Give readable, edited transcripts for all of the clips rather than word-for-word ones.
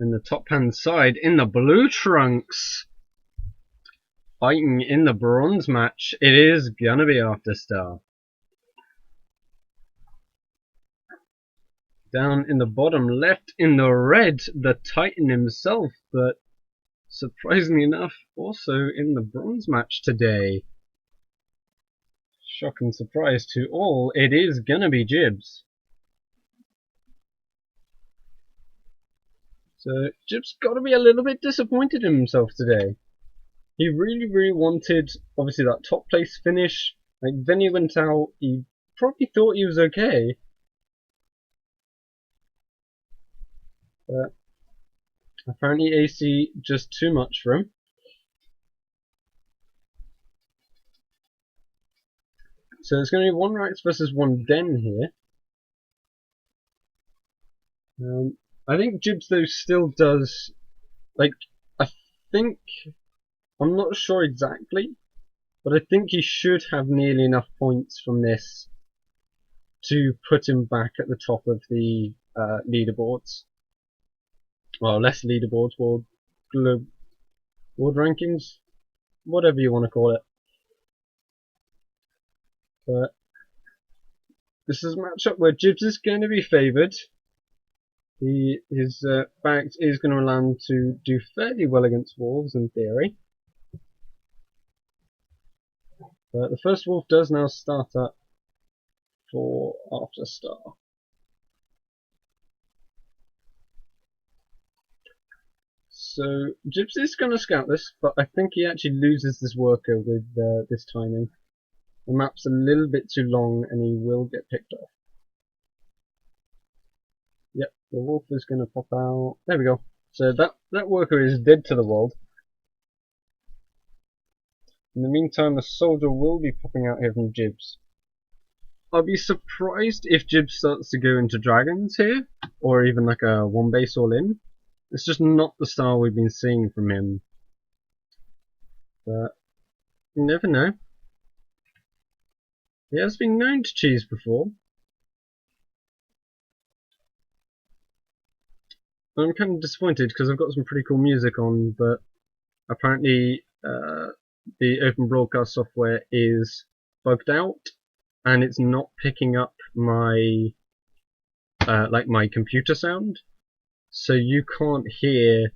in the top hand side in the blue trunks. Fighting in the bronze match, it is gonna be Afterstar. Down in the bottom left in the red, the Titan himself, but surprisingly enough, also in the bronze match today. Shock and surprise to all, it is gonna be Jibs. So Jib's gotta be a little bit disappointed in himself today. He really wanted, obviously, that top place finish. Like, then he went out, he probably thought he was okay. But apparently AC just too much for him. So it's going to be one Rax versus one Den here. I think Jibs though still does, like, I think, I'm not sure exactly, but I think he should have nearly enough points from this to put him back at the top of the leaderboards. Well, less leaderboards, world rankings, whatever you want to call it. But this is a matchup where Jibs is going to be favoured. His back is going to allow him to do fairly well against Wolves in theory. But the first Wolf does now start up for Afterstar. So Jibs is going to scout this, but I think he actually loses this worker with this timing. The map's a little bit too long and he will get picked off. Yep, the wolf is going to pop out. There we go. So that worker is dead to the world. In the meantime, a soldier will be popping out here from Jibs. I'll be surprised if Jibs starts to go into dragons here, or even like a one base all in. It's just not the style we've been seeing from him. But you never know. He has been known to cheese before. I'm kind of disappointed because I've got some pretty cool music on, but apparently the open broadcast software is bugged out and it's not picking up my like my computer sound, so you can't hear.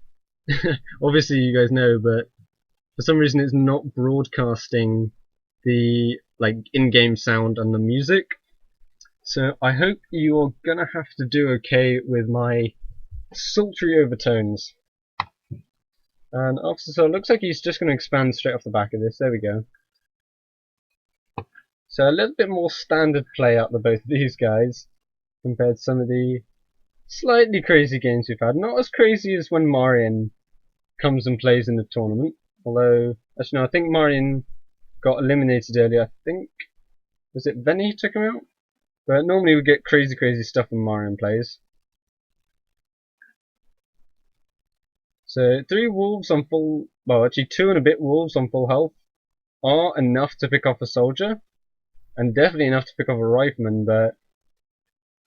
Obviously you guys know, but for some reason it's not broadcasting the like in-game sound and the music. So I hope you're gonna have to do okay with my sultry overtones. And so it looks like he's just going to expand straight off the back of this. There we go. So a little bit more standard play out of both of these guys compared to some of the slightly crazy games we've had. Not as crazy as when Marian comes and plays in the tournament. Although, actually no, I think Marian got eliminated earlier. I think, was it Venny who took him out? But normally we get crazy stuff when Marian plays. So 3 wolves on full, well actually 2 and a bit wolves on full health are enough to pick off a soldier, and definitely enough to pick off a rifleman, but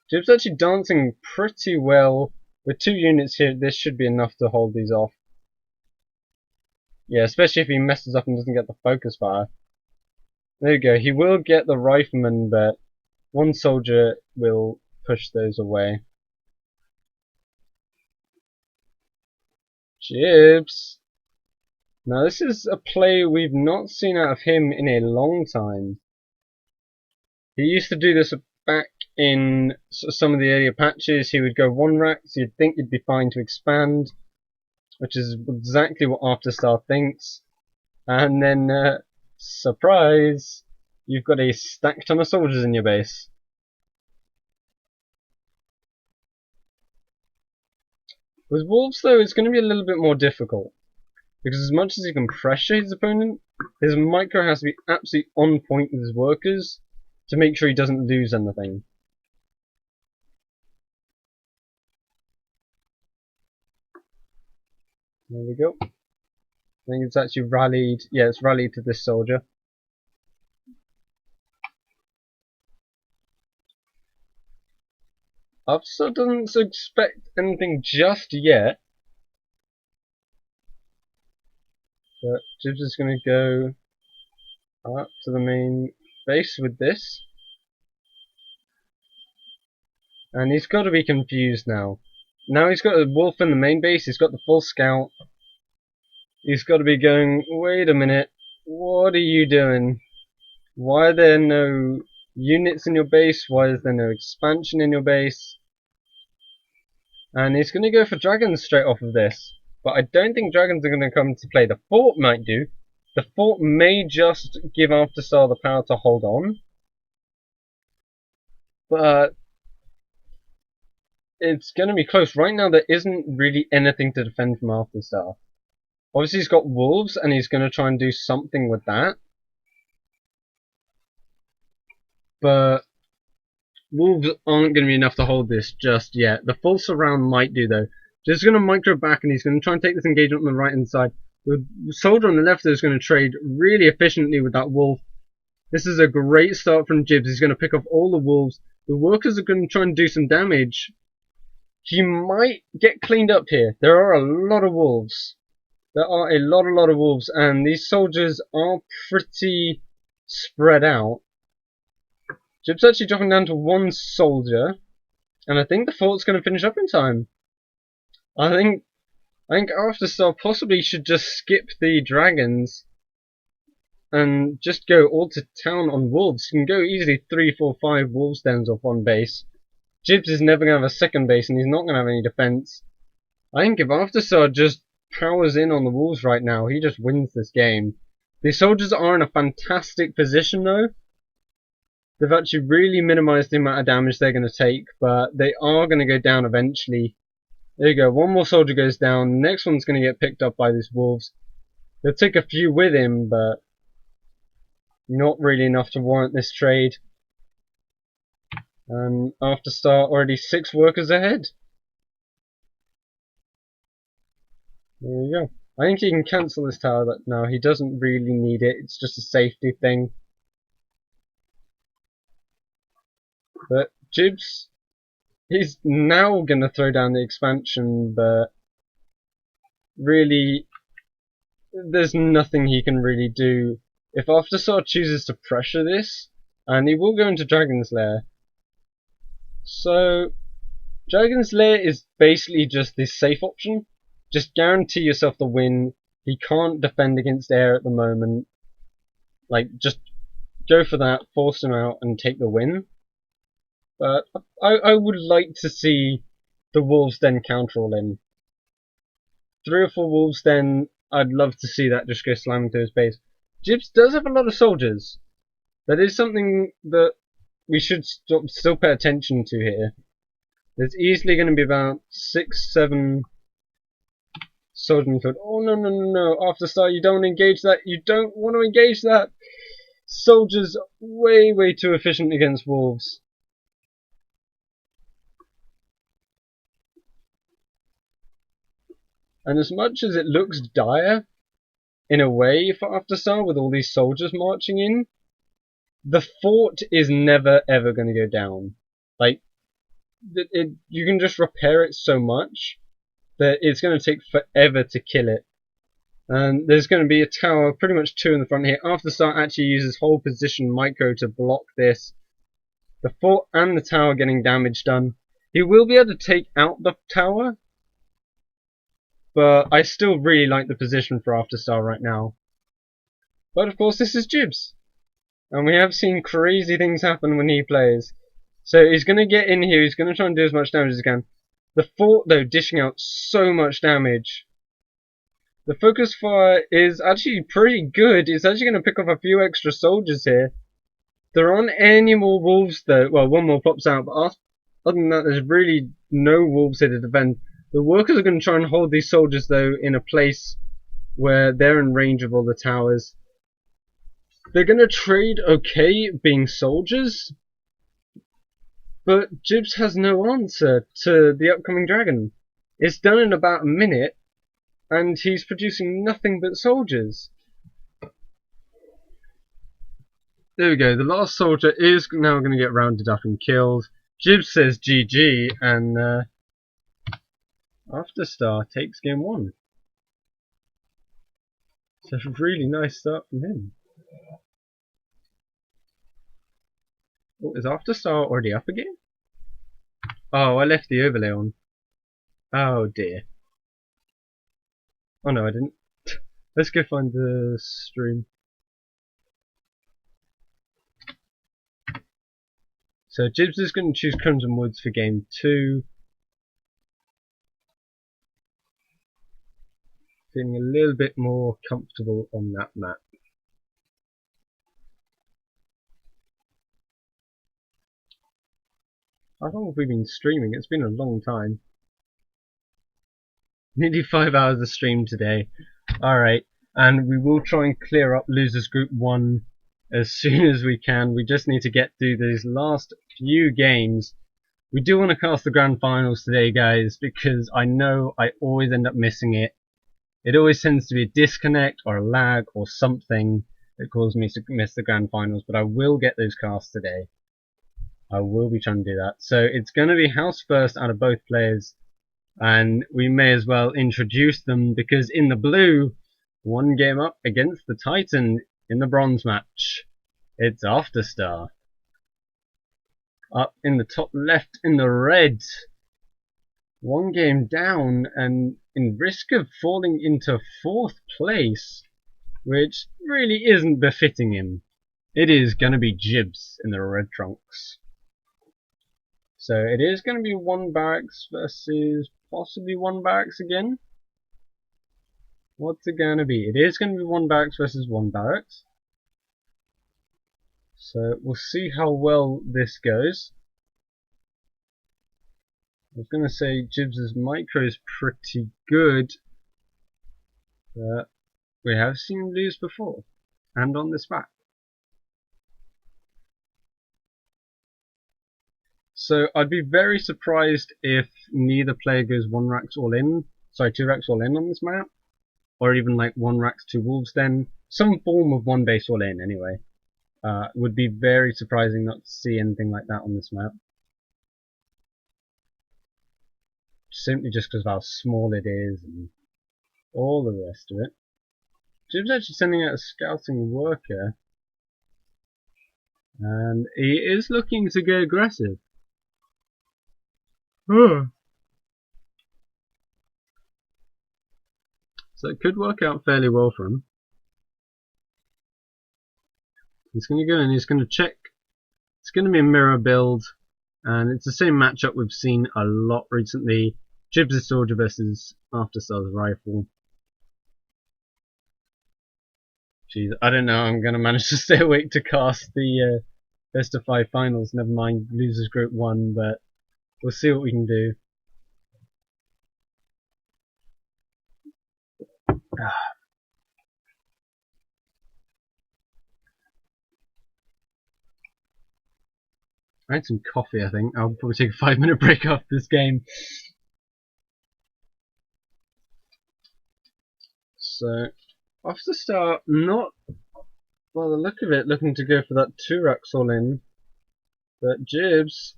Jib's actually dancing pretty well. With 2 units here, this should be enough to hold these off. Yeah, especially if he messes up and doesn't get the focus fire. There you go, he will get the rifleman, but 1 soldier will push those away. Jibs! Now this is a play we've not seen out of him in a long time. He used to do this back in some of the earlier patches. He would go 1 Rax, you'd think you'd be fine to expand, which is exactly what Afterstar thinks. And then, surprise, you've got a stack ton of soldiers in your base. With Wolves though, it's going to be a little bit more difficult. Because as much as he can pressure his opponent, his micro has to be absolutely on point with his workers to make sure he doesn't lose anything. There we go. I think it's actually rallied. Yeah, it's rallied to this soldier. Afterstar doesn't expect anything just yet. But Jibs is going to go up to the main base with this. And he's got to be confused now. Now he's got a wolf in the main base, he's got the full scout. He's got to be going, wait a minute, what are you doing? Why are there no units in your base? Why is there no expansion in your base? And he's going to go for dragons straight off of this. But I don't think dragons are going to come to play. The fort might do. The fort may just give Afterstar the power to hold on. But it's going to be close. Right now there isn't really anything to defend from Afterstar. Obviously he's got wolves and he's going to try and do something with that. But wolves aren't going to be enough to hold this just yet. The full surround might do though. Just going to micro back and he's going to try and take this engagement on the right hand side. The soldier on the left is going to trade really efficiently with that wolf. This is a great start from Jibs. He's going to pick off all the wolves. The workers are going to try and do some damage. He might get cleaned up here. There are a lot of wolves. There are a lot of wolves, and these soldiers are pretty spread out. Jib's actually dropping down to one soldier, and I think the fort's going to finish up in time. I think Afterstar possibly should just skip the dragons and just go all to town on wolves. You can go easily 3, 4, 5 wolves dens off one base. Jibs is never going to have a second base, and he's not going to have any defense. I think if Afterstar just powers in on the wolves right now, he just wins this game. The soldiers are in a fantastic position though. They've actually really minimized the amount of damage they're going to take, but they are going to go down eventually. There you go, one more soldier goes down, the next one's going to get picked up by these wolves. They'll take a few with him, but not really enough to warrant this trade. Afterstar already 6 workers ahead. There you go. I think he can cancel this tower now. He doesn't really need it. It's just a safety thing. But Jibs, he's now going to throw down the expansion, but really, there's nothing he can really do. If Afterstar chooses to pressure this, and he will go into Dragon's Lair. So, Dragon's Lair is basically just this safe option. Just guarantee yourself the win. He can't defend against air at the moment. Like, just go for that, force him out, and take the win. But I would like to see the wolves then counter all in. 3 or 4 wolves then, I'd love to see that just go slamming through his base. Jibs does have a lot of soldiers. That is something that we should still pay attention to here. There's easily going to be about 6, 7 soldiers in the field. Oh no, Afterstar, you don't want to engage that. You don't want to engage that. Soldiers way too efficient against wolves. And as much as it looks dire, in a way, for Afterstar, with all these soldiers marching in, the fort is never ever going to go down. Like, you can just repair it so much that it's going to take forever to kill it. And there's going to be a tower, pretty much 2 in the front here. Afterstar actually uses whole position micro to block this. The fort and the tower getting damage done. He will be able to take out the tower, but I still really like the position for Afterstar right now. But of course this is Jibs, and we have seen crazy things happen when he plays. So he's going to get in here, he's going to try and do as much damage as he can. The fort though, dishing out so much damage. The focus fire is actually pretty good. It's actually going to pick up a few extra soldiers here. There aren't any more wolves though. Well, one more pops out, but other than that, there's really no wolves here to defend. The workers are going to try and hold these soldiers though in a place where they're in range of all the towers. They're going to trade okay being soldiers, but Jibs has no answer to the upcoming dragon. It's done in about a minute, and he's producing nothing but soldiers. There we go, the last soldier is now going to get rounded up and killed. Jibs says GG, and Afterstar takes game 1. It's a really nice start from him. Oh, is Afterstar already up again? Oh, I left the overlay on. Oh dear. Oh no, I didn't. Let's go find the stream. So Jibs is going to choose Crimson Woods for game 2. Feeling a little bit more comfortable on that map. How long have we been streaming? It's been a long time. Nearly 5 hours of stream today. Alright, and we will try and clear up Losers Group 1 as soon as we can. We just need to get through these last few games. We do want to cast the grand finals today, guys, because I know I always end up missing it. It always tends to be a disconnect or a lag or something that causes me to miss the grand finals, but I will get those cast today. I will be trying to do that. So it's going to be house first out of both players, and we may as well introduce them because in the blue, one game up against the Titan in the bronze match. It's Afterstar. Up in the top left in the red, one game down and in risk of falling into 4th place, which really isn't befitting him. It is going to be Jibs in the red trunks. So it is going to be 1 barracks versus possibly 1 barracks again. What's it going to be? It is going to be 1 barracks versus 1 barracks. So we'll see how well this goes. I was going to say Jibs' micro is pretty good, but we have seen him lose before, and on this map. So I'd be very surprised if neither player goes 1 racks all in, sorry, 2 racks all in on this map, or even like 1 racks 2 wolves den, some form of 1 base all in anyway. Would be very surprising not to see anything like that on this map. Simply just because of how small it is and all the rest of it. Jib's actually sending out a scouting worker, and he is looking to go aggressive. So it could work out fairly well for him. He's going to go and he's going to check. It's going to be a mirror build, and it's the same matchup we've seen a lot recently. Jibs' soldier versus Afterstar's rifle. Jeez, I don't know. I'm going to manage to stay awake to cast the best of 5 finals. Never mind Losers Group 1, but we'll see what we can do. I had some coffee, I think. I'll probably take a 5-minute break after this game. So, Afterstar, not, by the look of it, looking to go for that 2 racks all in. But Jibs,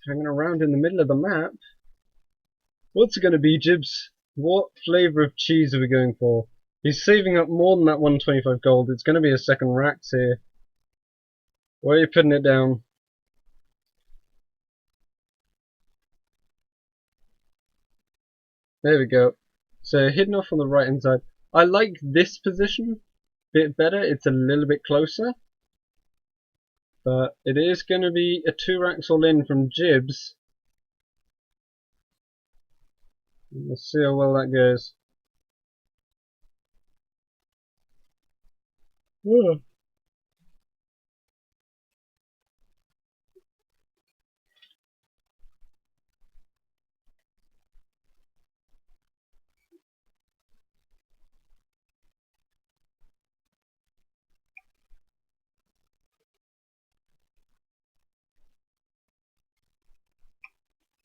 hanging around in the middle of the map. What's it going to be, Jibs? What flavour of cheese are we going for? He's saving up more than that 125 gold. It's going to be a 2nd racks here. Where are you putting it down? There we go. So hidden off on the right hand side. I like this position a bit better. It's a little bit closer. But it is going to be a 2 racks all in from Jibs. Let's see how well that goes. Yeah.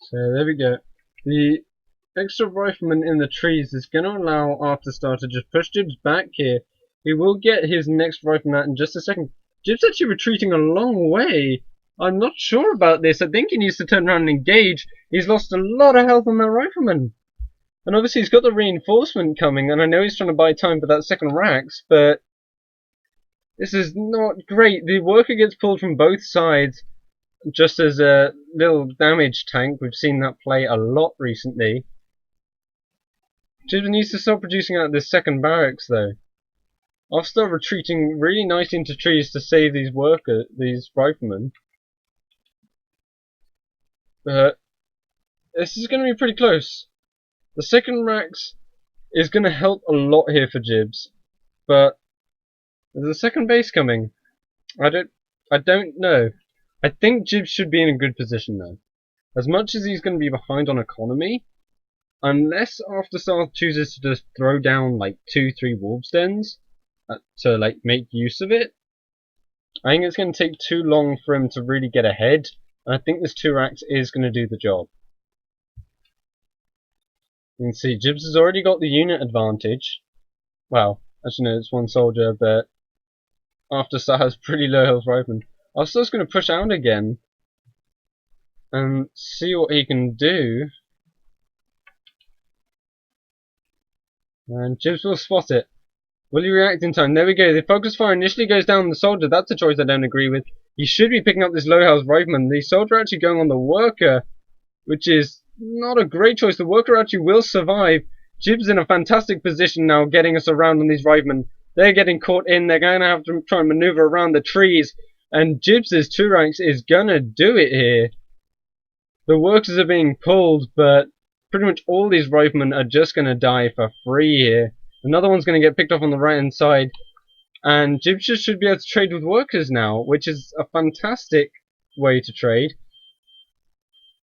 So there we go. The extra rifleman in the trees is going to allow Afterstar to just push Jibs back here. He will get his next rifleman out in just a second. Jibs actually retreating a long way. I'm not sure about this. I think he needs to turn around and engage. He's lost a lot of health on that rifleman. And obviously he's got the reinforcement coming, and I know he's trying to buy time for that second Rax, but this is not great. The worker gets pulled from both sides just as a little damage tank. We've seen that play a lot recently. Jibs needs to start producing out this second barracks though. I'll start retreating really nice into trees to save these riflemen. But this is going to be pretty close. The second Rax is going to help a lot here for Jibs, but there's a second base coming. I don't know. I think Jibs should be in a good position though. As much as he's going to be behind on economy, unless After Star chooses to just throw down like 2-3 wolves dens to like make use of it, I think it's going to take too long for him to really get ahead. And I think this 2-Rax is going to do the job. You can see Jibs has already got the unit advantage. Well, actually no, it's one soldier, but After Star has pretty low health riflemen. After Star's going to push out again and see what he can do. And Jibs will spot it. Will he react in time? There we go. The focus fire initially goes down on the soldier. That's a choice I don't agree with. He should be picking up this low health rifleman. The soldier actually going on the worker, which is not a great choice. The worker actually will survive. Jibs in a fantastic position now, getting us around on these riflemen. They're getting caught in. They're going to have to try and maneuver around the trees. And Jibs' 2-Rax is going to do it here. The workers are being pulled, but pretty much all these riflemen are just going to die for free here. Another one's going to get picked off on the right hand side. And Jibs should be able to trade with workers now, which is a fantastic way to trade.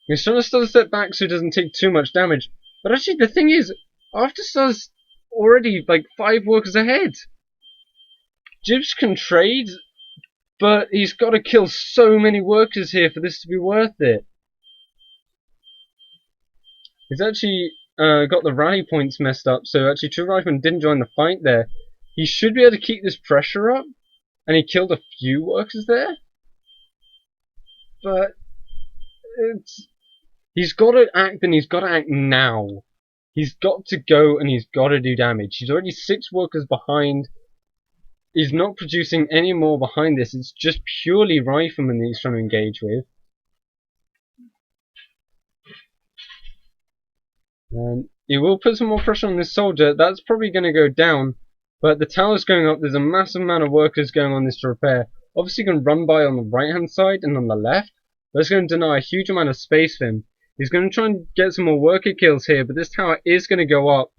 He's trying to start a step back so he doesn't take too much damage. But actually the thing is, After Star's already like 5 workers ahead. Jibs can trade, but he's got to kill so many workers here for this to be worth it. He's actually got the rally points messed up, so actually 2 riflemen didn't join the fight there. He should be able to keep this pressure up, and he killed a few workers there. But he's got to act, and he's got to act now. He's got to go, and he's got to do damage. He's already 6 workers behind. He's not producing any more behind this. It's just purely riflemen that he's trying to engage with. And he will put some more pressure on this soldier. That's probably going to go down. But the tower's going up. There's a massive amount of workers going on this to repair. Obviously, you can run by on the right-hand side and on the left. But it's going to deny a huge amount of space for him. He's going to try and get some more worker kills here. But this tower is going to go up.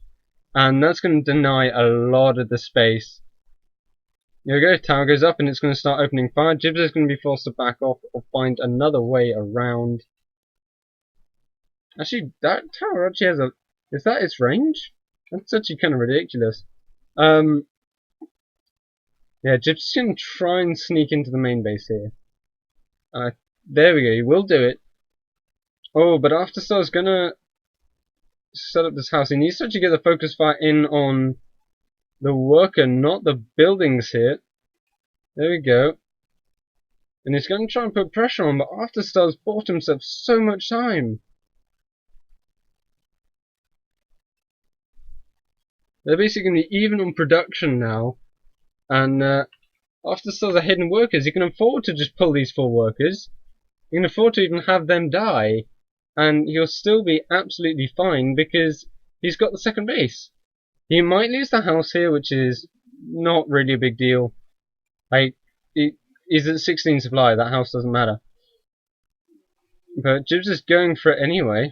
And that's going to deny a lot of the space. There we go. Tower goes up and it's going to start opening fire. Jibs is going to be forced to back off or find another way around. Actually, that tower actually has a... Is that its range? That's actually kind of ridiculous. Yeah, Jibs is going to try and sneak into the main base here. There we go, he will do it. Oh, but After Star's going to set up this house. He needs to actually get the focus fire in on the worker, not the buildings here. There we go. And he's going to try and put pressure on, but After Star's bought himself so much time. They're basically going to be even on production now. And After Star's are hidden workers. He can afford to just pull these 4 workers. He can afford to even have them die. And he'll still be absolutely fine because he's got the second base. He might lose the house here, which is not really a big deal. He's at 16 supply. That house doesn't matter. But Jibs is going for it anyway.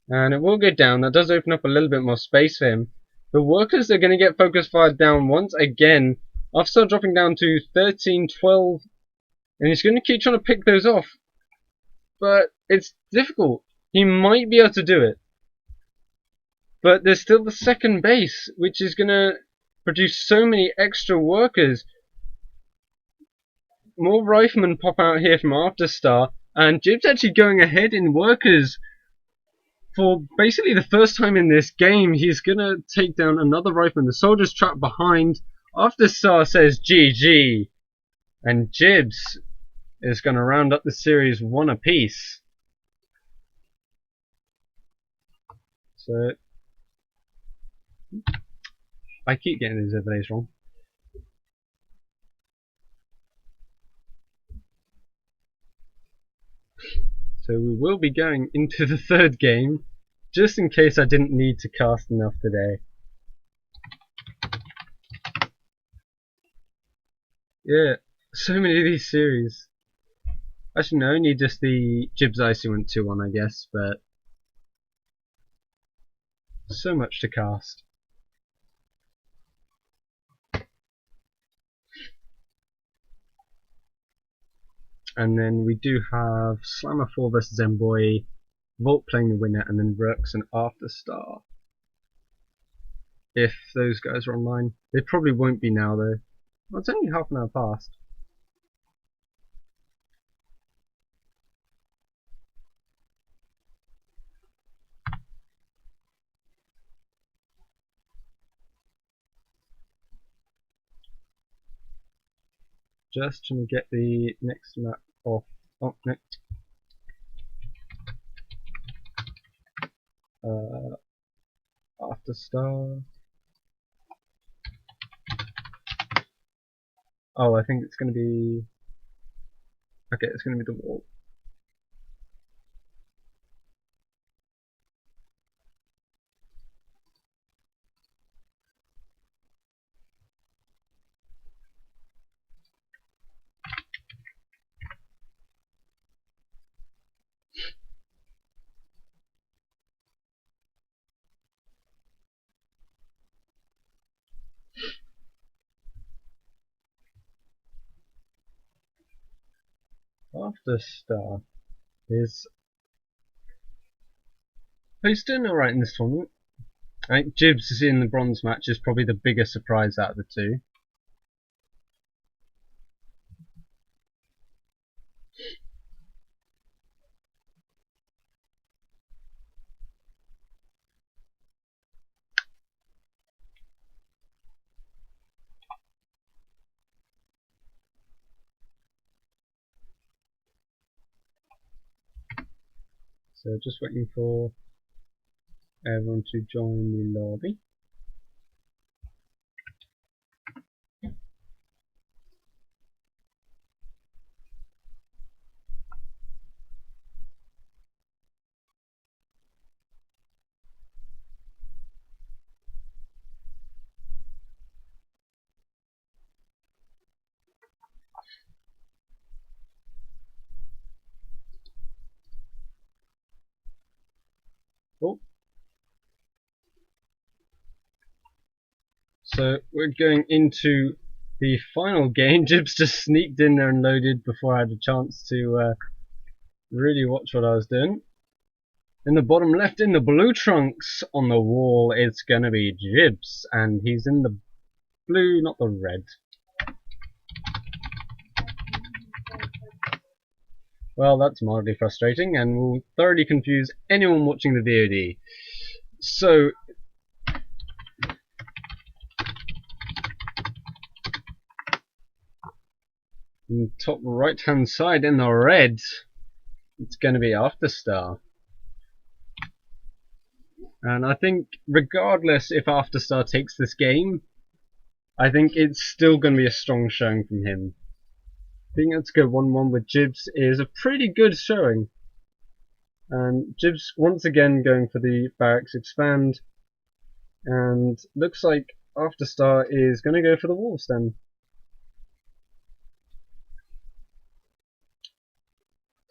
And it will go down. That does open up a little bit more space for him. The workers are going to get focus fired down once again. After dropping down to 13, 12. And he's going to keep trying to pick those off. But it's difficult. He might be able to do it. But there's still the second base, which is going to produce so many extra workers. More riflemen pop out here from After Star. And Jibs actually going ahead in workers. For basically the first time in this game, he's going to take down another rifleman. The soldier's trapped behind. After Star says GG. And Jibs is going to round up the series 1 apiece. So I keep getting these overlays wrong. So we will be going into the third game, just in case I didn't need to cast enough today. Yeah, so many of these series. Actually, no, only just the Jibs Icy went 2-1, I guess, but so much to cast. And then we do have Slammer 4 versus Envoy, Volt playing the winner, and then Rux and Afterstar. If those guys are online. They probably won't be now, though. Well, it's only half an hour past. Just trying to get the next map off. Oh, no. Afterstar. Oh, I think it's going to be... Okay, it's going to be the wall. Afterstar is... He's doing alright in this tournament. I think Jibs is in the bronze match is probably the biggest surprise out of the two. So just waiting for everyone to join the lobby. Oh. So we're going into the final game. Jibs just sneaked in there and loaded before I had a chance to really watch what I was doing. In the bottom left, in the blue trunks on the wall, it's gonna be Jibs, and he's in the blue, not the red. Well, that's mildly frustrating and will thoroughly confuse anyone watching the VOD. So, in the top right hand side in the red, it's going to be Afterstar. And I think regardless if Afterstar takes this game, I think it's still going to be a strong showing from him. Being able to go 1-1 with Jibs is a pretty good showing. And Jibs once again going for the Barracks Expand. And looks like Afterstar is going to go for the Wolves then.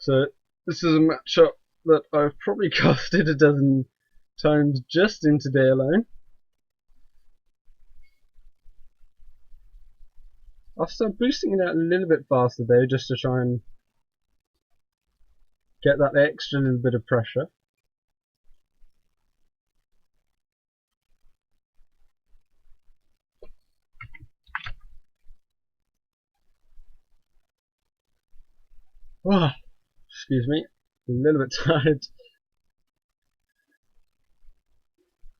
So this is a matchup that I've probably casted a dozen times just in today alone. I'll start boosting it out a little bit faster though, just to try and get that extra little bit of pressure. Oh, excuse me, a little bit tired.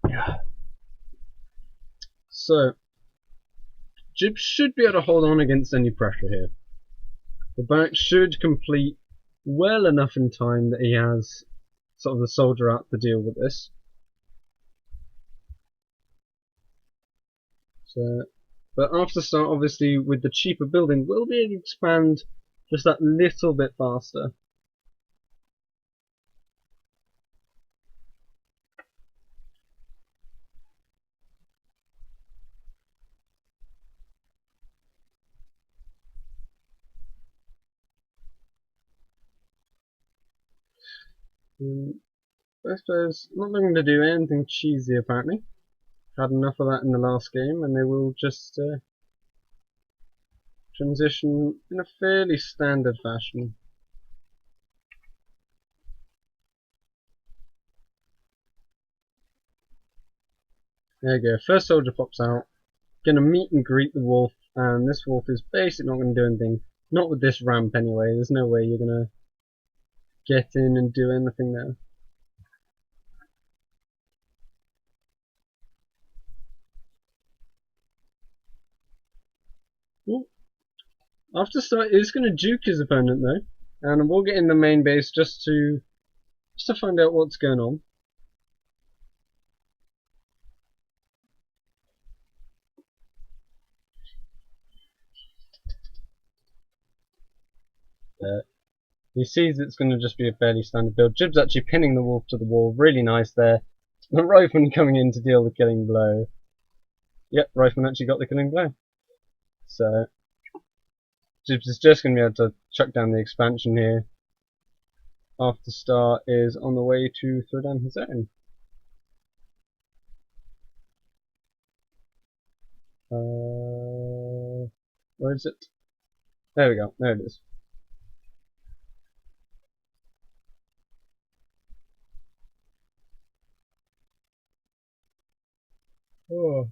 Yeah. So, Jibs should be able to hold on against any pressure here. The barrack should complete well enough in time that he has sort of the soldier out to deal with this. So, but after start, obviously, with the cheaper building, we'll be able to expand just that little bit faster. I suppose not looking to do anything cheesy apparently. Had enough of that in the last game, and they will just transition in a fairly standard fashion. There you go, first soldier pops out, gonna meet and greet the wolf, and this wolf is basically not gonna do anything. Not with this ramp anyway, there's no way you're gonna get in and do anything there. Ooh. After start is gonna juke his opponent though, and we'll get in the main base just to find out what's going on. He sees it's going to just be a fairly standard build. Jib's actually pinning the wolf to the wall. Really nice there. The rifleman coming in to deal the killing blow. Yep, rifleman actually got the killing blow. So, Jibs is just going to be able to chuck down the expansion here. After Star is on the way to throw down his own. Where is it? There we go. There it is. Oh.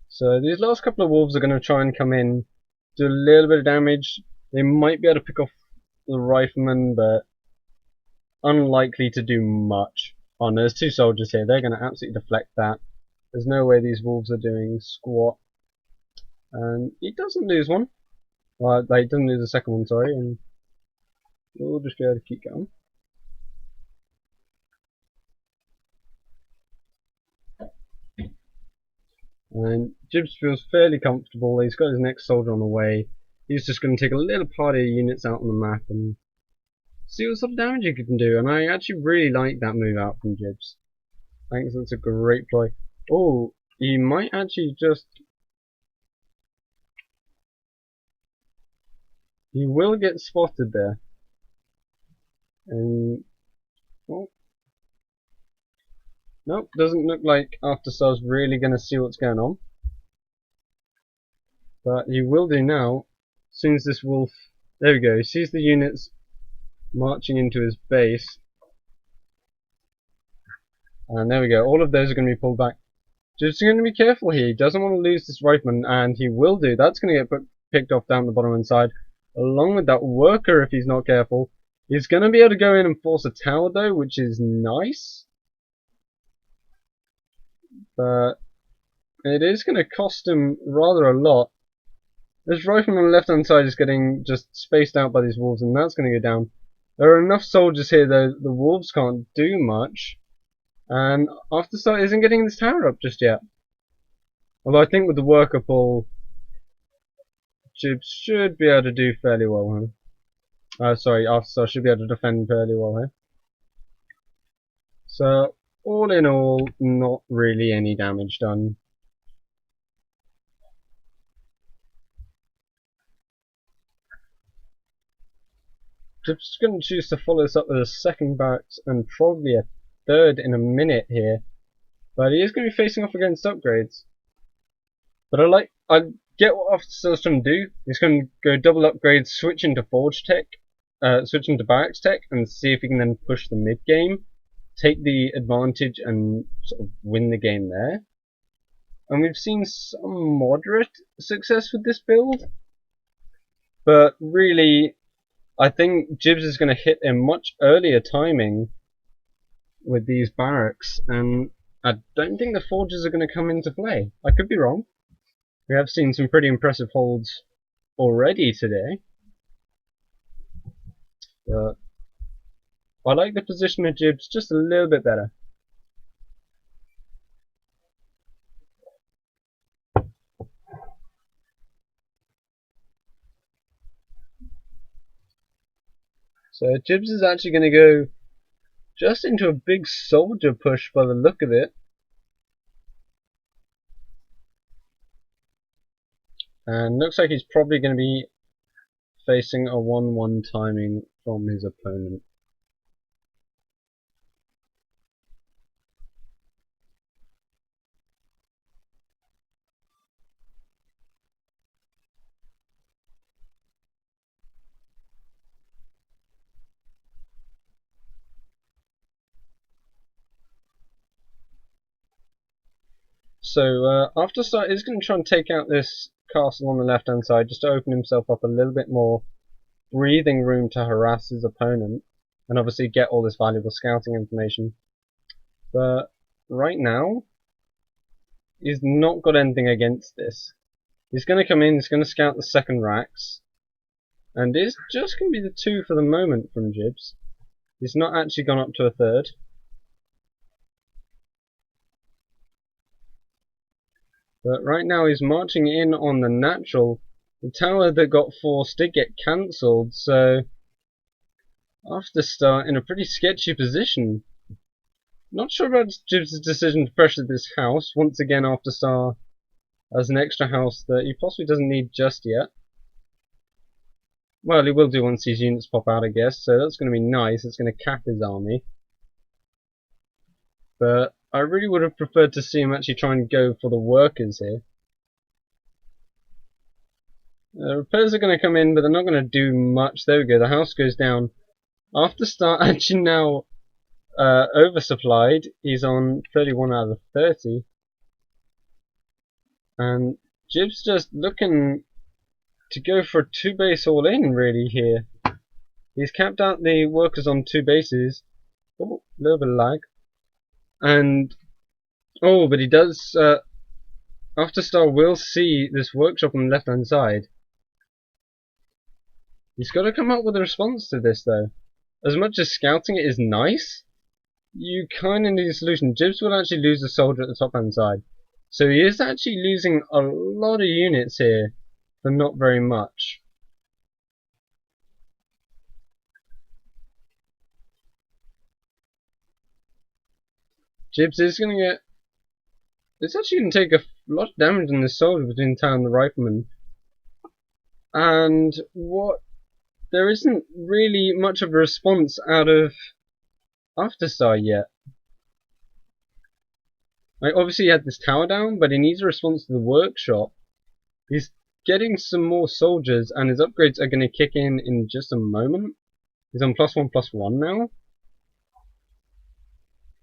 So these last couple of wolves are going to try and come in, do a little bit of damage. They might be able to pick off the rifleman, but unlikely to do much. Oh no, there's two soldiers here. They're going to absolutely deflect that. There's no way these wolves are doing squat. And he doesn't lose one. Well, he doesn't lose the second one, sorry. And we'll just be able to keep going. And Jibs feels fairly comfortable. He's got his next soldier on the way. He's just going to take a little party of units out on the map and see what sort of damage he can do. And I actually really like that move out from Jibs. I think that's a great ploy. Oh, he might actually just... He will get spotted there. And... Oh. Nope, doesn't look like Afterstar's really going to see what's going on. But he will do now, as soon as this wolf... There we go, he sees the units marching into his base. And there we go, all of those are going to be pulled back. Just going to be careful here, he doesn't want to lose this rifleman, and he will do. That's going to get picked off down the bottom inside, along with that worker if he's not careful. He's going to be able to go in and force a tower though, which is nice. But it is going to cost him rather a lot. This rifleman on the left hand side is getting just spaced out by these wolves, and that's going to go down. There are enough soldiers here though, the wolves can't do much. And Afterstar isn't getting this tower up just yet. Although I think with the worker pull, Jibs should be able to do fairly well here. Sorry, Afterstar should be able to defend fairly well here. So, all in all, not really any damage done. Jibs going to choose to follow this up with a second barracks and probably a third in a minute here. But he is going to be facing off against upgrades. But I get what Afterstar's trying to do. He's going to go double upgrades, switch into Forge Tech, switch into Barracks Tech, and see if he can then push the mid game, take the advantage, and sort of win the game there. And we've seen some moderate success with this build, but really, I think Jibs is going to hit a much earlier timing with these barracks, and I don't think the forges are going to come into play. I could be wrong. We have seen some pretty impressive holds already today. But I like the position of Jibs just a little bit better. So Jibs is actually going to go just into a big soldier push by the look of it. And looks like he's probably going to be facing a 1-1 timing from his opponent. So after start is going to try and take out this castle on the left hand side just to open himself up a little bit more breathing room to harass his opponent and obviously get all this valuable scouting information. But right now he's not got anything against this. He's going to come in, he's going to scout the second racks, and it's just going to be the 2 for the moment from Jibs. He's not actually gone up to a third. But right now he's marching in on the natural. The tower that got forced did get cancelled, so after start in a pretty sketchy position. Not sure about Jibs' decision to pressure this house. Once again, after star as an extra house that he possibly doesn't need just yet. Well, he will do once these units pop out, I guess, so that's going to be nice. It's going to cap his army. But I really would have preferred to see him actually try and go for the workers here. Repairs are going to come in, but they're not going to do much. There we go, the house goes down. After start actually now oversupplied. He's on 31 out of 30. And Jib's just looking to go for a 2-base all-in really here. He's capped out the workers on 2 bases. Oh, a little bit of lag. And oh, but he does. After Star will see this workshop on the left-hand side. He's got to come up with a response to this, though. As much as scouting it is nice, you kind of need a solution. Jibs will actually lose a soldier at the top-hand side, so he is actually losing a lot of units here for not very much. Jibs is going to get. It's actually going to take a lot of damage on this soldier between the town and the rifleman. And what? There isn't really much of a response out of Afterstar yet. Like, obviously he had this tower down, but he needs a response to the workshop. He's getting some more soldiers, and his upgrades are going to kick in just a moment. He's on +1/+1 now.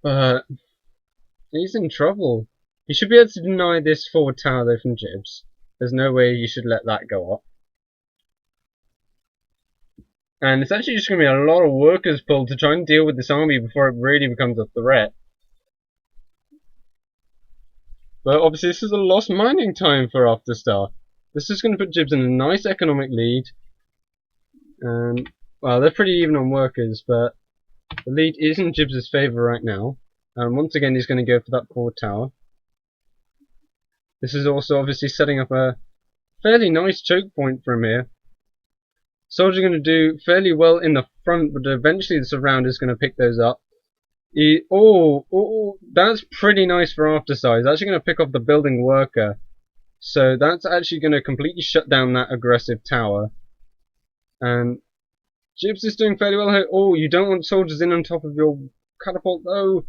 But he's in trouble. He should be able to deny this forward tower though from Jibs. There's no way you should let that go up. And it's actually just going to be a lot of workers pulled to try and deal with this army before it really becomes a threat. But obviously this is a lost mining time for Afterstar. This is going to put Jibs in a nice economic lead. And, well, they're pretty even on workers, but the lead is in Jibs' favour right now. And once again he's going to go for that forward tower. This is also obviously setting up a fairly nice choke point for him here. Soldier going to do fairly well in the front, but eventually the surround is going to pick those up. That's pretty nice for Afterstar. He's actually going to pick off the building worker. So that's actually going to completely shut down that aggressive tower. And Jibs is doing fairly well here. Oh, you don't want soldiers in on top of your catapult though.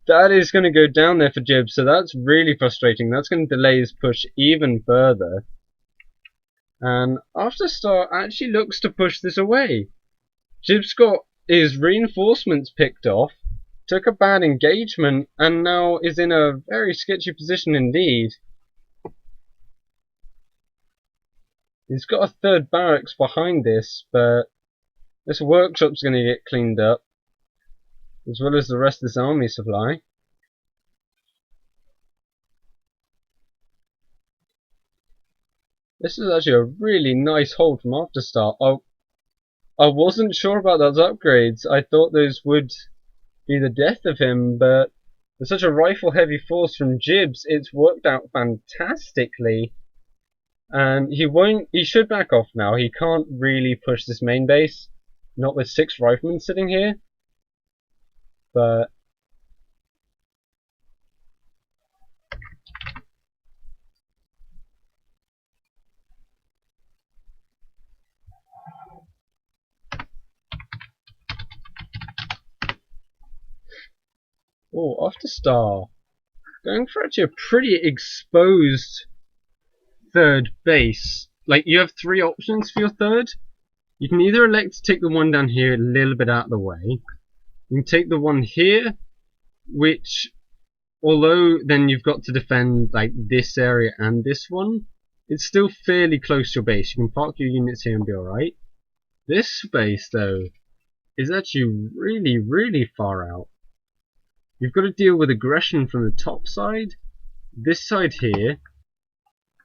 That is going to go down there for Jibs, so that's really frustrating. That's going to delay his push even further. And Afterstar actually looks to push this away. Jibs got his reinforcements picked off, took a bad engagement, and now is in a very sketchy position indeed. He's got a third barracks behind this, but this workshop's going to get cleaned up, as well as the rest of this army supply. This is actually a really nice hold from Afterstart. I wasn't sure about those upgrades. I thought those would be the death of him, but with such a rifle-heavy force from Jibs, it's worked out fantastically. And he should back off now. He can't really push this main base, not with 6 riflemen sitting here. But oh, Afterstar going for actually a pretty exposed third base. Like, you have 3 options for your third. You can either elect to take the one down here a little bit out of the way. You can take the one here, which, although then you've got to defend like this area and this one, it's still fairly close to your base. You can park your units here and be alright. This base, though, is actually really, really far out. You've got to deal with aggression from the top side. This side here,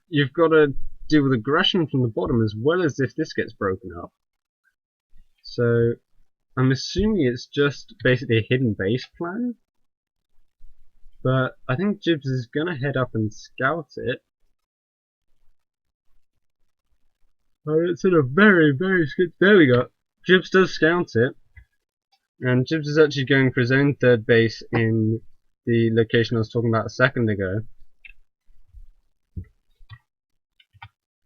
you've got to deal with aggression from the bottom as well as if this gets broken up. So I'm assuming it's just basically a hidden base plan. But I think Jibs is going to head up and scout it. Oh, it's in a very, very skid. There we go. Jibs does scout it. And Jibs is actually going for his own third base in the location I was talking about a second ago.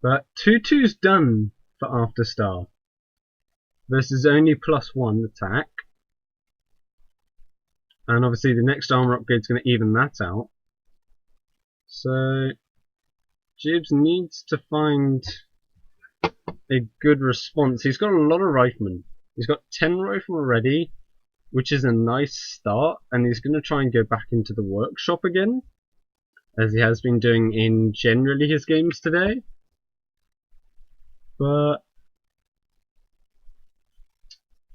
But 2-2's done for Afterstar. Versus only +1 attack. And obviously the next armor upgrade is going to even that out. So Jibs needs to find a good response. He's got a lot of riflemen. He's got 10 riflemen already, which is a nice start, and he's going to try and go back into the workshop again, as he has been doing in generally his games today. But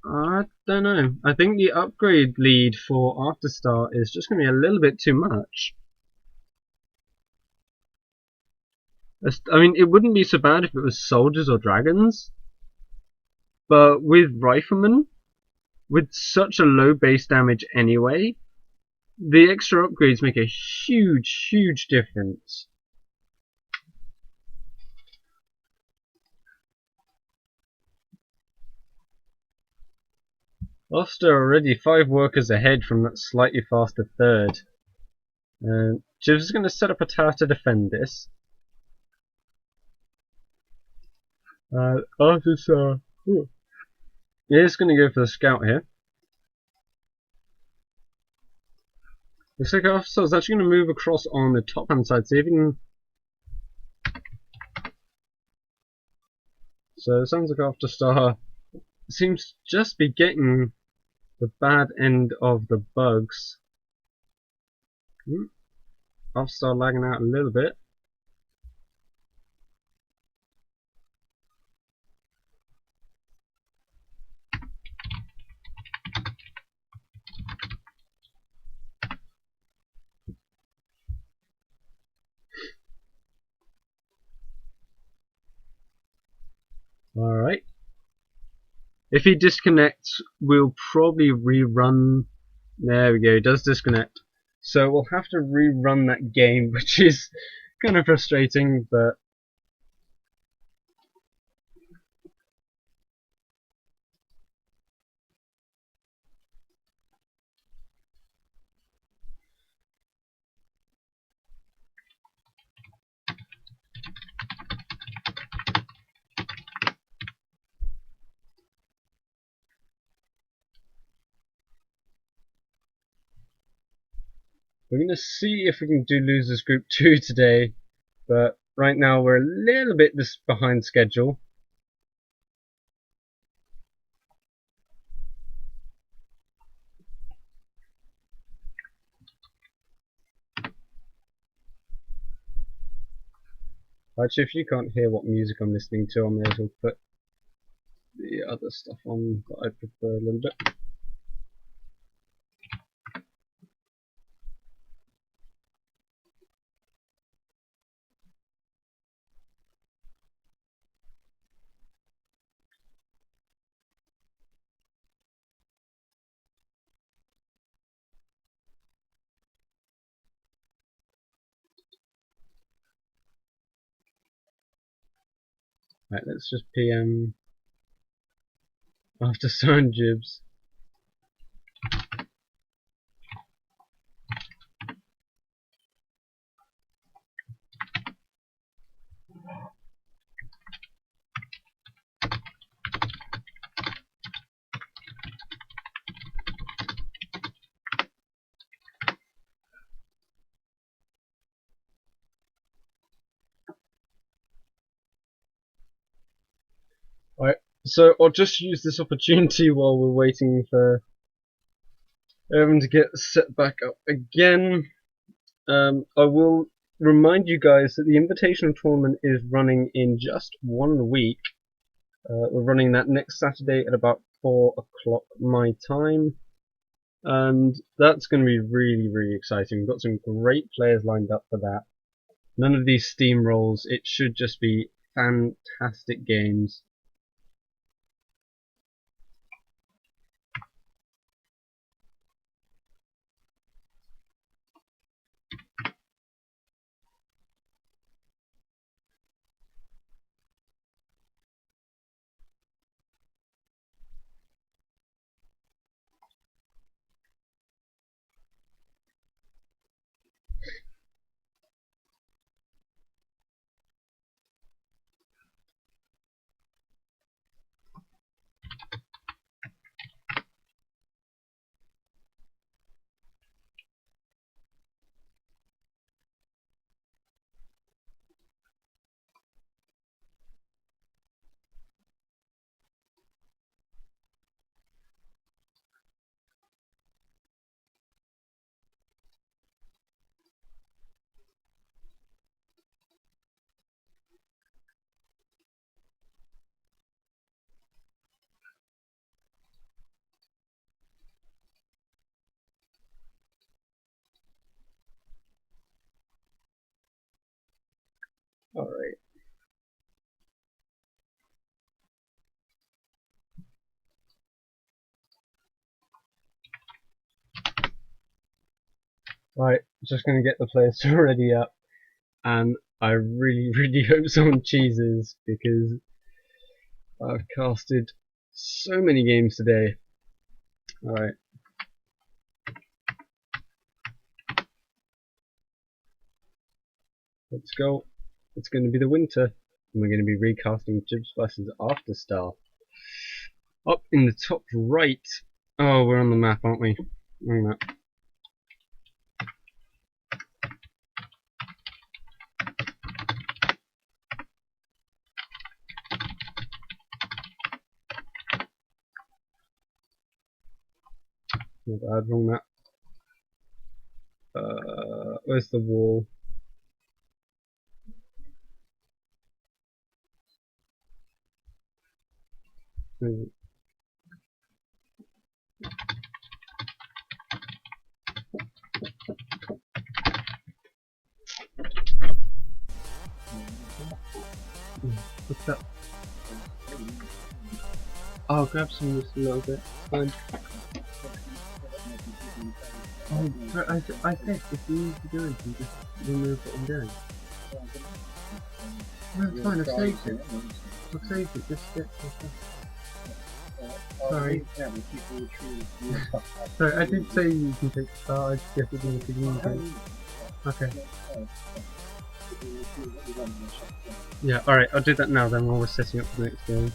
I don't know. I think the upgrade lead for Afterstar is just going to be a little bit too much. I mean, it wouldn't be so bad if it was soldiers or dragons, but with riflemen, with such a low base damage anyway, the extra upgrades make a huge, huge difference. Ulster already 5 workers ahead from that slightly faster third. Jibs is going to set up a tower to defend this. Afterstar is going to go for the scout here. Looks like Afterstar is actually going to move across on the top hand side, see if he can. So it sounds like Afterstar seems to just be getting the bad end of the bugs. Afterstar lagging out a little bit. Alright. If he disconnects, we'll probably rerun. There we go, he does disconnect. So we'll have to rerun that game, which is kind of frustrating, but we're going to see if we can do Losers Group 2 today, but right now we're a little bit behind schedule. Actually, if you can't hear what music I'm listening to, I may as well put the other stuff on that I prefer a little bit. Right, let's just PM after Sun Jibs. Right, so I'll just use this opportunity while we're waiting for everyone to get set back up again. I will remind you guys that the Invitational Tournament is running in just 1 week. We're running that next Saturday at about 4 o'clock my time. And that's going to be really, really exciting. We've got some great players lined up for that. None of these steamrolls. It should just be fantastic games. Alright. Right, just going to get the players ready up. And I really, really hope someone cheeses because I've casted so many games today. Alright. Let's go. It's going to be the winter, and we're going to be recasting Jibs vs. Afterstar. Up in the top right. Oh, we're on the map, aren't we? Wrong map. Not bad, wrong map. Where's the wall? What's up? I'll grab some of this a little bit. It's fine. Oh, I said if you need to do anything, just remove what I'm doing. No, it's fine. I've saved it. I've saved it. Just get the stuff. Sorry. Sorry, I did say you can take the star. I just guess it didn't communicate. Okay. Yeah, alright, I'll do that now then while we're setting up for the next game.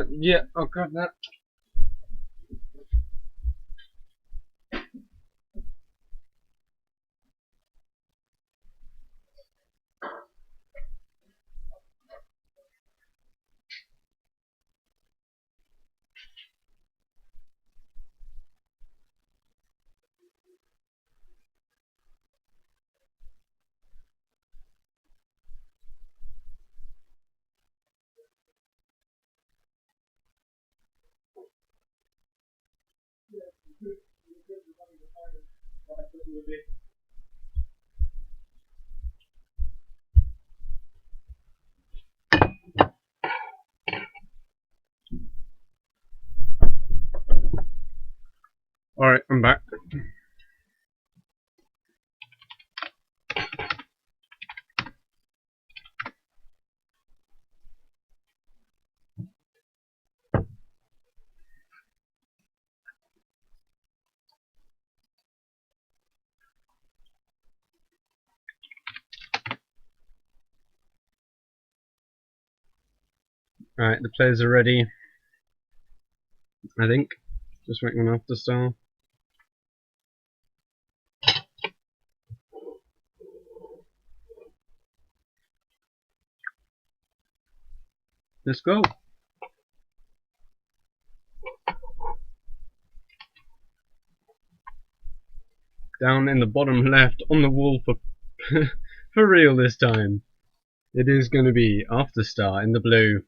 Yeah, I'll grab that. Alright, I'm back. Alright, the players are ready. I think. Just waiting on after star. Let's go. Down in the bottom left on the wall for for real this time. It is going to be after star in the blue.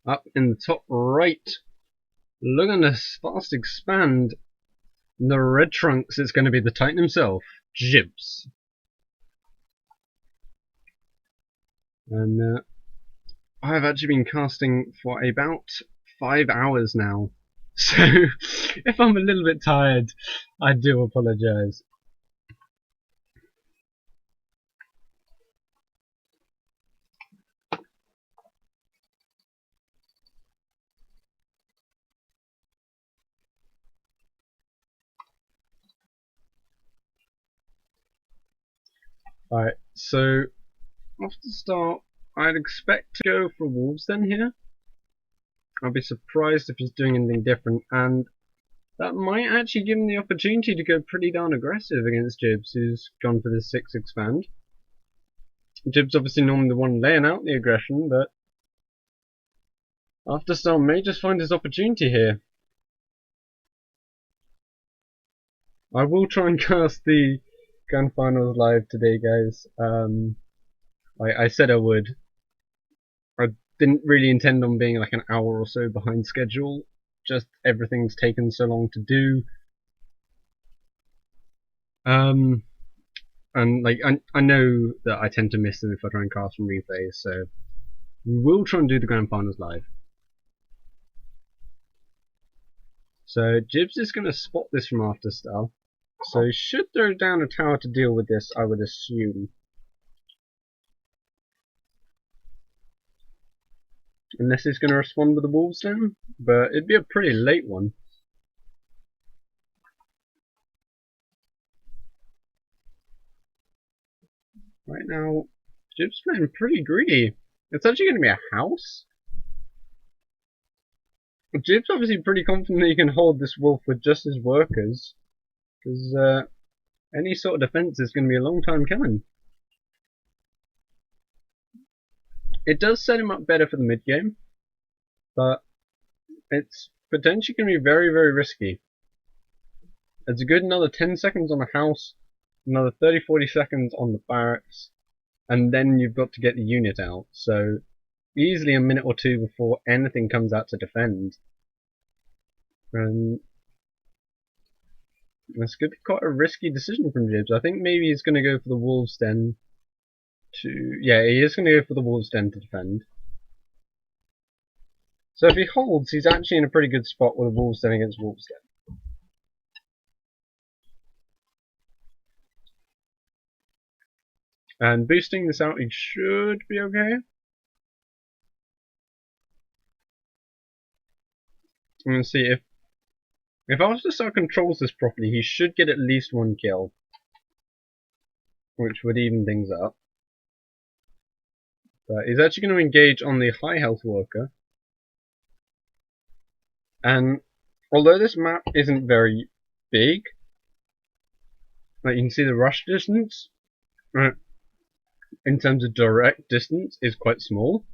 Up in the top right. Look at this fast expand. The red trunks, it's going to be the Titan himself, Jibs. And I've actually been casting for about 5 hours now. So if I'm a little bit tired, I do apologise. Alright, so off the start, I'd expect to go for Wolves then here. I'll be surprised if he's doing anything different, and that might actually give him the opportunity to go pretty darn aggressive against Jibs, who's gone for the 6 expand. Jibs obviously normally the one laying out the aggression, but After Star may just find his opportunity here. I will try and cast the Grand Finals live today, guys. I said I would. I didn't really intend on being like an hour or so behind schedule. Just everything's taken so long to do. And like I know that I tend to miss them if I try and cast from replays, so we will try and do the Grand Finals live. So Jibs is going to spot this from After Star. So he should throw down a tower to deal with this, I would assume. Unless he's going to respond with the Wolves then, but it'd be a pretty late one. Right now, Jib's playing pretty greedy. It's actually going to be a house. Jib's obviously pretty confident that he can hold this wolf with just his workers, because any sort of defense is going to be a long time coming. It does set him up better for the mid game, but it's potentially going to be very, very risky. It's a good another 10 seconds on the house, another 30-40 seconds on the barracks, and then you've got to get the unit out. So easily a minute or two before anything comes out to defend. And this could be quite a risky decision from Jibs. I think maybe he's going to go for the Wolves Den yeah, he is going to go for the Wolves Den to defend. So if he holds, he's actually in a pretty good spot with a Wolves Den against Wolves Den. And boosting this out, he should be okay. I'm going to see if After Star controls this properly, he should get at least 1 kill, which would even things up. But he's actually going to engage on the high health worker. And although this map isn't very big, like you can see the rush distance, in terms of direct distance, is quite small.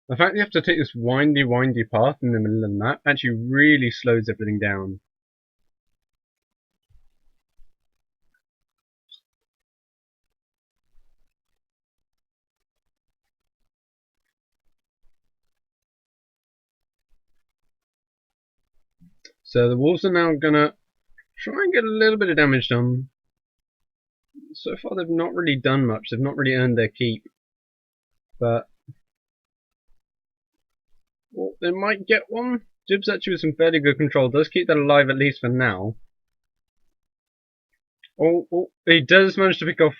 The fact that you have to take this windy path in the middle of the map actually really slows everything down. So the wolves are now gonna try and get a little bit of damage done. So far they've not really done much, they've not really earned their keep. But well, they might get one. Jibs actually with some fairly good control does keep that alive at least for now. Oh, he does manage to pick off.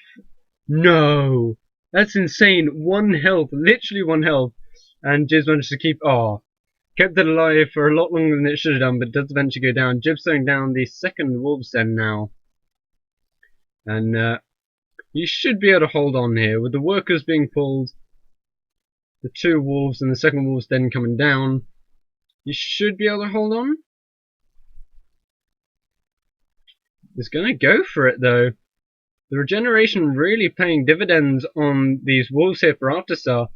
No! That's insane. 1 health, literally 1 health. And Jibs managed to keep. Oh, kept it alive for a lot longer than it should have done, but does eventually go down. Jibs throwing down the second Wolves Den now. And you should be able to hold on here. With the workers being pulled, the 2 Wolves and the second Wolves Den coming down, you should be able to hold on. He's going to go for it though. The regeneration really paying dividends on these Wolves here for Afterstar.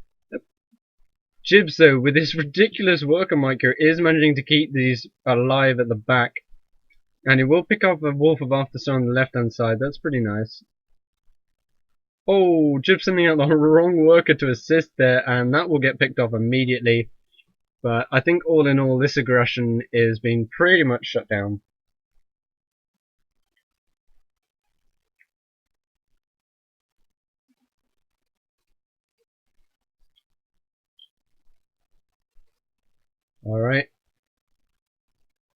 Jibs though, with his ridiculous worker micro, is managing to keep these alive at the back. And he will pick up a Wolf of Afterstar on the left hand side. That's pretty nice. Oh, Jibs sending out the wrong worker to assist there, and that will get picked off immediately. But I think all in all, this aggression is being pretty much shut down. Alright.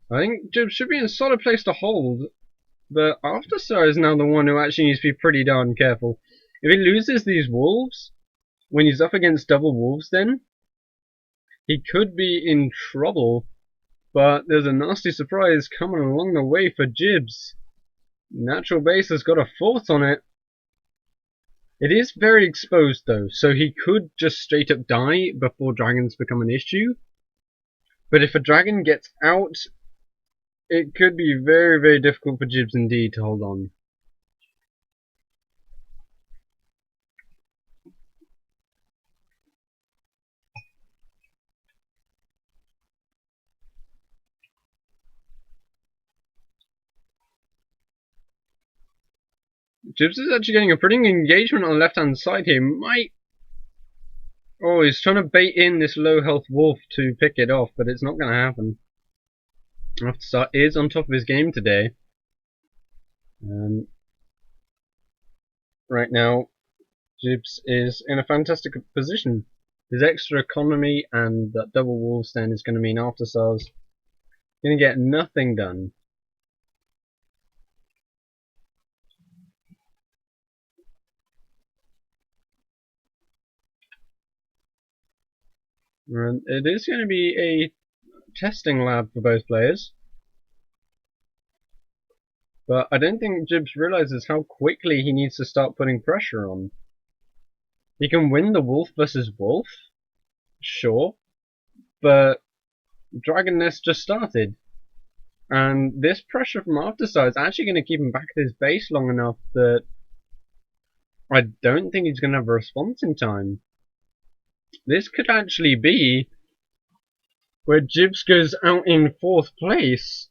I think Jibs should be in a solid place to hold, but Afterstar is now the one who actually needs to be pretty darn careful. If he loses these Wolves, when he's up against double Wolves then, he could be in trouble. But there's a nasty surprise coming along the way for Jibs. Natural Base has got a 4th on it. It is very exposed though, so he could just straight up die before dragons become an issue. But if a dragon gets out, it could be very, very difficult for Jibs indeed to hold on. Jibs is actually getting a pretty good engagement on the left hand side here. Oh, he's trying to bait in this low health wolf to pick it off, but it's not going to happen. Afterstar is on top of his game today. Right now, Jibs is in a fantastic position. His extra economy and that double wolves then is going to mean Afterstar's going to get nothing done. And it is going to be a testing lab for both players. But I don't think Jibs realizes how quickly he needs to start putting pressure on. He can win the wolf versus wolf, sure, but Dragon Nest just started. And this pressure from Afterstar is actually going to keep him back at his base long enough that I don't think he's going to have a response in time. This could actually be where Jibs goes out in 4th place.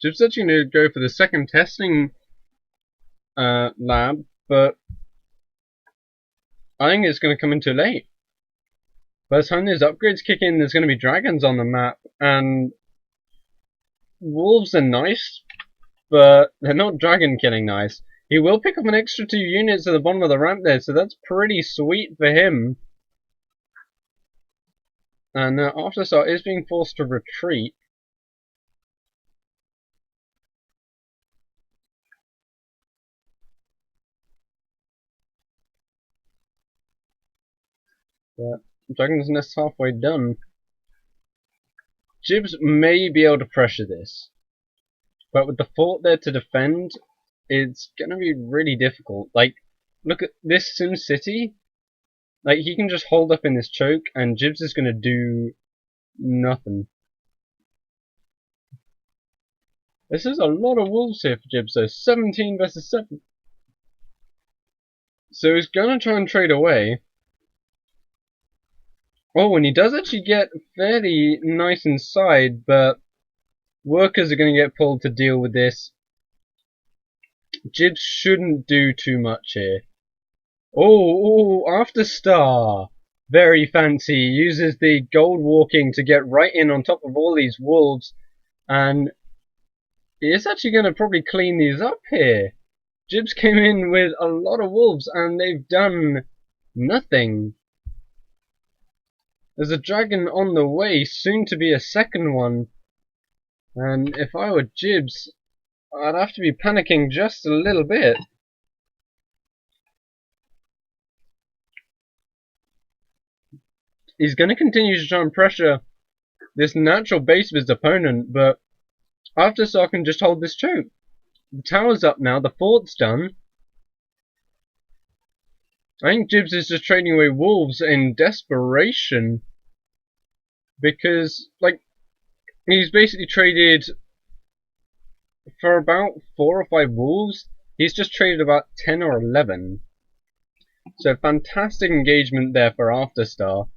Jibs actually going to go for the second testing lab, but I think it's going to come in too late. By the time those upgrades kick in, there's going to be dragons on the map, and wolves are nice, but they're not dragon killing nice. He will pick up an extra 2 units at the bottom of the ramp there, so that's pretty sweet for him. And Afterstar is being forced to retreat. But Dragon's Nest halfway done. Jibs may be able to pressure this, but with the fort there to defend, it's gonna be really difficult. Like, look at this Sim City. Like, he can just hold up in this choke, and Jibs is gonna do nothing. This is a lot of wolves here for Jibs, though. 17 versus 7. So he's gonna try and trade away. Oh, and he does actually get fairly nice inside, but workers are going to get pulled to deal with this. Jibs shouldn't do too much here. Oh, After Star! Very fancy. Uses the gold walking to get right in on top of all these wolves, and it's actually going to probably clean these up here. Jibs came in with a lot of wolves, and they've done nothing. There's a dragon on the way, soon to be a second one, and if I were Jibs, I'd have to be panicking just a little bit. He's going to continue to try and pressure this natural base of his opponent, but After Star can just hold this choke. The tower's up now, the fort's done. I think Jibs is just trading away wolves in desperation, because, like, he's basically traded for about 4 or 5 wolves. He's just traded about 10 or 11. So fantastic engagement there for After Star.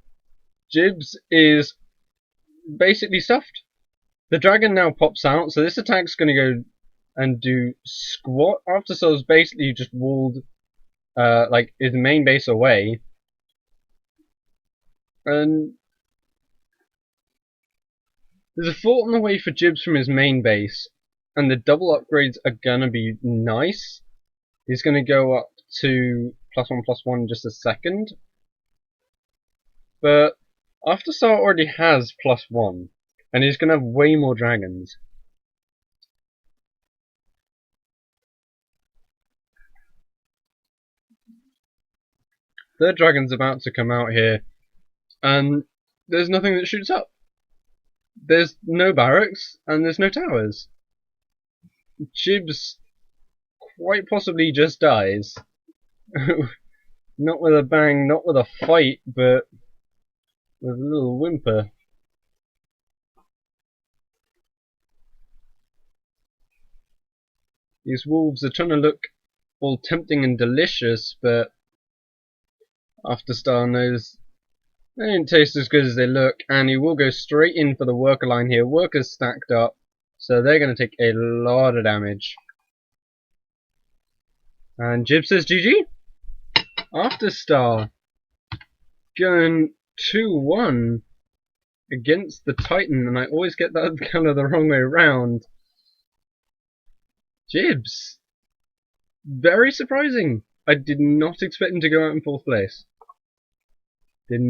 Jibs is basically stuffed. The dragon now pops out, so this attack's going to go and do squat. After Star's basically just walled like his main base away. And there's a fort on the way for Jibs from his main base, and the double upgrades are gonna be nice. He's gonna go up to +1/+1 in just a second. But After Star already has +1, and he's gonna have way more dragons. Third dragon's about to come out here, and there's nothing that shoots up. There's no barracks, and there's no towers. Jibs quite possibly just dies. Not with a bang, not with a fight, but with a little whimper. These wolves are trying to look all tempting and delicious, but After Star knows they don't taste as good as they look, and he will go straight in for the worker line here. Workers stacked up, so they're going to take a lot of damage. And Jib says GG. After Star going 2-1 against the Titan, and I always get that kind of the wrong way around. Jibs. Very surprising. I did not expect him to go out in 4th place. Didn't